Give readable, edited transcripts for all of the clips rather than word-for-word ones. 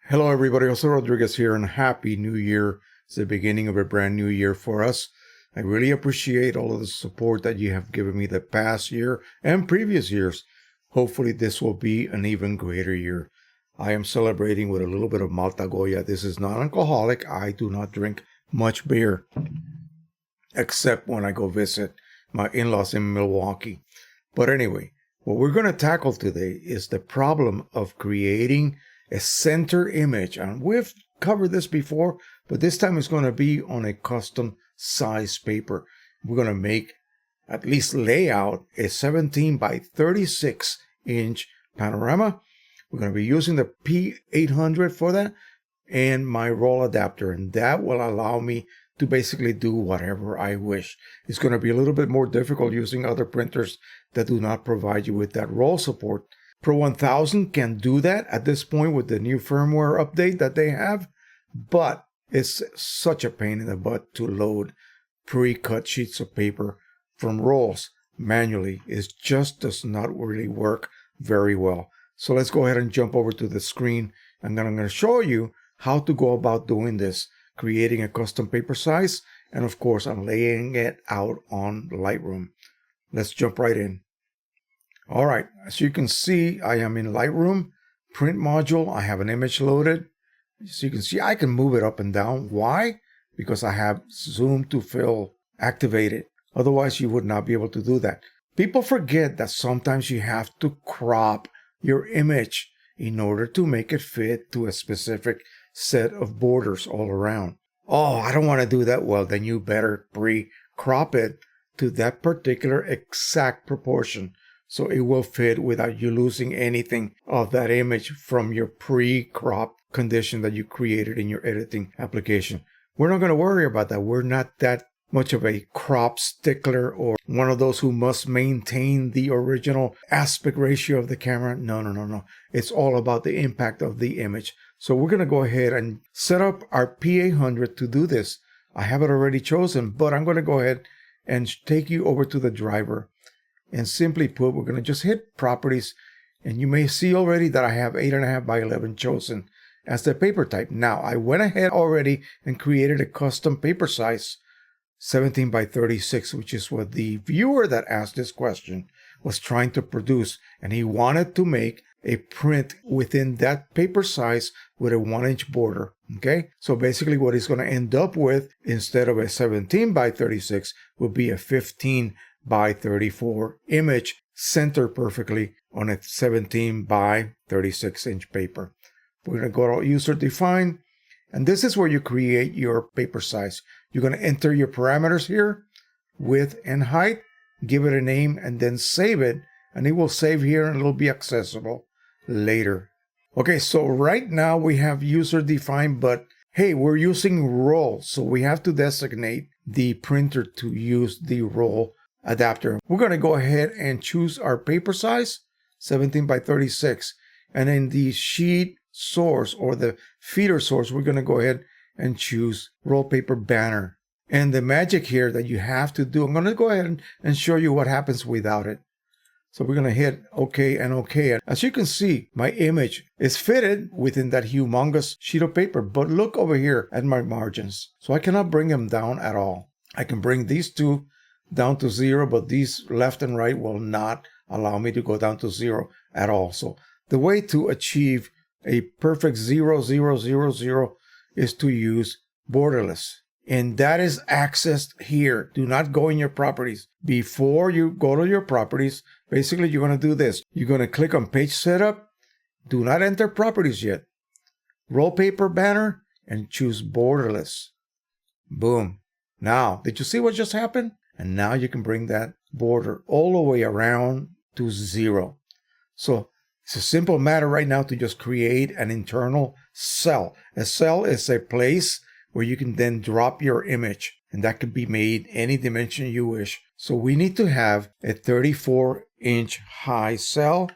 Hello everybody, Jose Rodriguez here, and Happy New Year. It's the beginning of a brand new year for us. I really appreciate all of the support that you have given me the past year and previous years. Hopefully this will be an even greater year. I am celebrating with a little bit of Malta Goya. This is not alcoholic. I do not drink much beer, except when I go visit my in-laws in Milwaukee. But anyway, what we're going to tackle today is the problem of creating a center image. And we've covered this before, but this time it's going to be on a custom size paper. We're going to make, at least lay out, a 17 by 36 inch panorama. We're going to be using the P-800 for that and my roll adapter, and that will allow me to basically do whatever I wish. It's going to be a little bit more difficult using other printers that do not provide you with that roll support. Pro 1000 can do that at this point with the new firmware update that they have, but it's such a pain in the butt to load pre-cut sheets of paper from rolls manually. It just does not really work very well. So let's go ahead and jump over to the screen, and then I'm going to show you how to go about doing this, creating a custom paper size, and of course I'm laying it out on Lightroom. Let's jump right in. All right, as you can see, I am in Lightroom, print module. I have an image loaded. So you can see I can move it up and down. Why? Because I have zoom to fill activated. Otherwise, you would not be able to do that. People forget that sometimes you have to crop your image in order to make it fit to a specific set of borders all around. Oh, I don't want to do that. Well, then you better pre-crop it to that particular exact proportion, so it will fit without you losing anything of that image from your pre-crop condition that you created in your editing application. We're not going to worry about that. We're not that much of a crop stickler or one of those who must maintain the original aspect ratio of the camera. No. It's all about the impact of the image. So we're going to go ahead and set up our P-800 to do this. I have it already chosen, but I'm going to go ahead and take you over to the driver. And simply put, we're going to just hit properties, and you may see already that I have 8.5 by 11 chosen as the paper type. Now, I went ahead already and created a custom paper size, 17 by 36, which is what the viewer that asked this question was trying to produce. And he wanted to make a print within that paper size with a 1-inch border. Okay, so basically what he's going to end up with, instead of a 17 by 36, will be a 15 by 34 image centered perfectly on a 17 by 36 inch paper. We're going to go to user define, and this is where you create your paper size. You're going to enter your parameters here, width and height, give it a name, and then save it, and it will save here and it'll be accessible later. Okay, so right now we have user defined, but hey, we're using roll, so we have to designate the printer to use the roll adapter. We're going to go ahead and choose our paper size, 17 by 36. And in the sheet source or the feeder source, we're going to go ahead and choose roll paper banner. And the magic here that you have to do, I'm going to go ahead and show you what happens without it. So we're going to hit OK and OK. And as you can see, my image is fitted within that humongous sheet of paper. But look over here at my margins. So I cannot bring them down at all. I can bring these two down to 0, but these left and right will not allow me to go down to 0 at all. So the way to achieve a perfect 0, 0, 0, 0 is to use borderless. And that is accessed here. Do not go in your properties. Before you go to your properties, basically you're going to do this. You're going to click on page setup. Do not enter properties yet. Roll paper banner and choose borderless. Boom. Now, did you see what just happened? And now you can bring that border all the way around to 0. So it's a simple matter right now to just create an internal cell. A cell is a place where you can then drop your image, and that can be made any dimension you wish. So we need to have a 34-inch high cell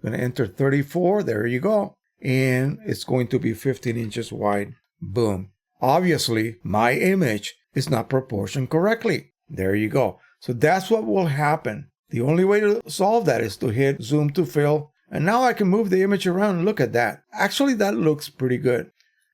I'm going to enter 34. There you go. And it's going to be 15 inches wide. Boom. Obviously, my image is not proportioned correctly. There you go. So that's what will happen. The only way to solve that is to hit zoom to fill. And now I can move the image around and look at that. Actually, that looks pretty good.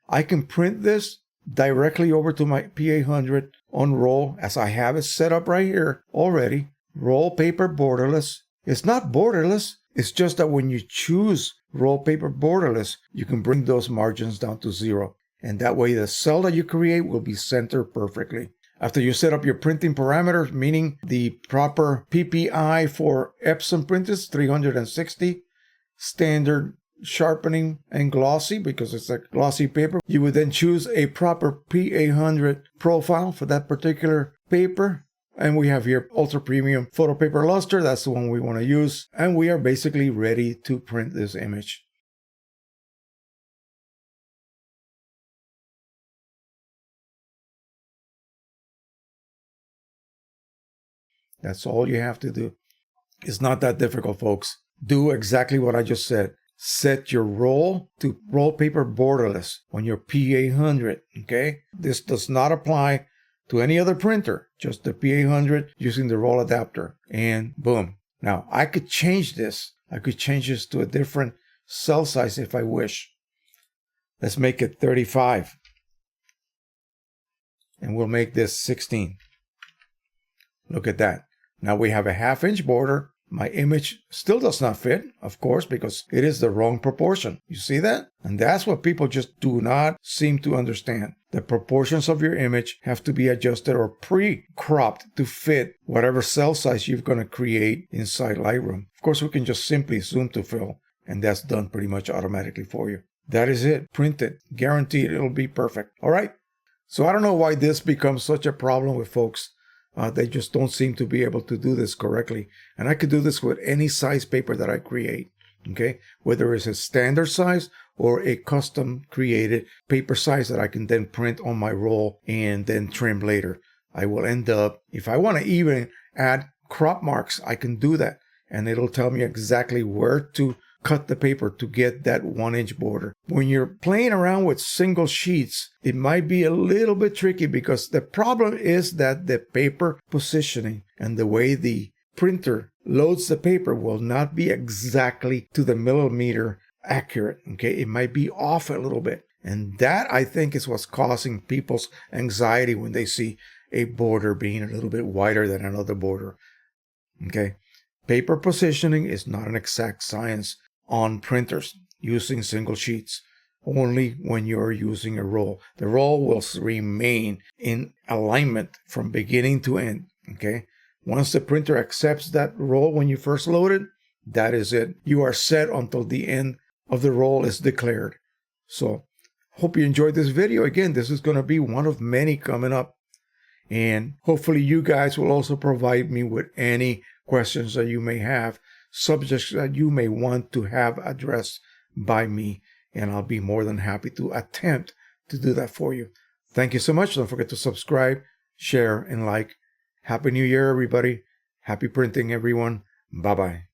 I can print this directly over to my P-800 on roll as I have it set up right here already. Roll paper borderless. It's not borderless. It's just that when you choose roll paper borderless, you can bring those margins down to 0. And that way the cell that you create will be centered perfectly. After you set up your printing parameters, meaning the proper PPI for Epson print is 360, standard sharpening and glossy because it's a glossy paper, you would then choose a proper P-800 profile for that particular paper. And we have here ultra premium photo paper luster. That's the one we want to use. And we are basically ready to print this image. That's all you have to do. It's not that difficult, folks. Do exactly what I just said. Set your roll to roll paper borderless on your P-800, okay? This does not apply to any other printer, just the P-800 using the roll adapter, and boom. Now, I could change this. I could change this to a different cell size if I wish. Let's make it 35. And we'll make this 16. Look at that. Now we have a 1/2 inch border. My image still does not fit, of course, because it is the wrong proportion. You see that? And that's what people just do not seem to understand. The proportions of your image have to be adjusted or pre-cropped to fit whatever cell size you're going to create inside Lightroom. Of course, we can just simply zoom to fill, and that's done pretty much automatically for you. That is it. Print it. Guaranteed it'll be perfect. All right? So I don't know why this becomes such a problem with folks. They just don't seem to be able to do this correctly. And I could do this with any size paper that I create, okay? Whether it's a standard size or a custom created paper size that I can then print on my roll and then trim later. I will end up, if I want to even add crop marks, I can do that. And it'll tell me exactly where to cut the paper to get that 1 inch border. When you're playing around with single sheets, it might be a little bit tricky because the problem is that the paper positioning and the way the printer loads the paper will not be exactly to the millimeter accurate. Okay, it might be off a little bit. And that, I think, is what's causing people's anxiety when they see a border being a little bit wider than another border. Okay, paper positioning is not an exact science on printers using single sheets, only when you're using a roll. The roll will remain in alignment from beginning to end, okay? Once the printer accepts that roll when you first load it, that is it. You are set until the end of the roll is declared. So, hope you enjoyed this video. Again, this is going to be one of many coming up. And hopefully you guys will also provide me with any questions that you may have, subjects that you may want to have addressed by me, and I'll be more than happy to attempt to do that for you. Thank you so much. Don't forget to subscribe, share, and like. Happy New Year, everybody. Happy printing, everyone. Bye-bye.